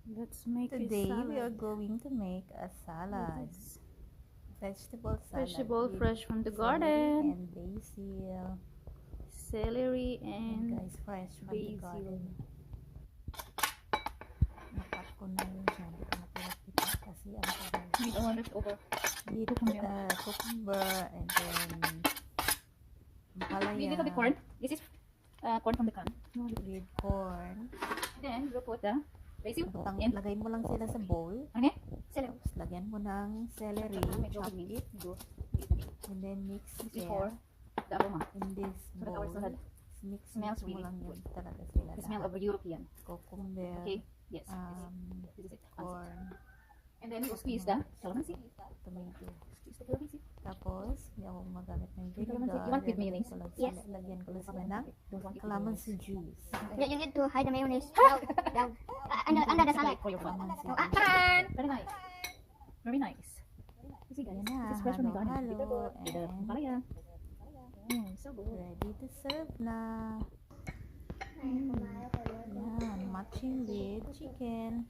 Let's make Today a we are salad. going to make a salad. This Vegetable salad vegetable with fresh from the celery garden. and basil. Celery And and guys, fresh from the basil. garden. Nakat ko na yun siya. Hindi ko nakita kasi ang tagal. Need one leftover. With cucumber and then Maybe a little bit palaya corn. This is corn from the can. with corn. Then we'll put the basil and Lagay mo lang sila sa bowl. ano? Celery. Tapos lagyan mo ng celery. Medyo Chop mili. Medyo and then mix this is it for the aroma. in this For our bowl. salad. Mix Smells mo really lang yun good. talaga sila. The smell lahat. of European. Cucumber, Okay. Yes. This is it. corn, And then we'll squeeze the calamansi. tomato. Squeeze the calamansi. Tapos, hindi ako magamit ng Calamansi. vinegar. You want with mayonnaise? Yes. Lagyan ko lang sila ng Don't want it with calamansi juice. You need to hide the mayonnaise down. Under the salad. for your fun. Calamansi Oh, juice. Very nice. Very nice. You see guys, Yan na, this is fresh from the garden. halo-halo, Bitter with the and papaya. So good. ready to serve na. Yan, matching with chicken.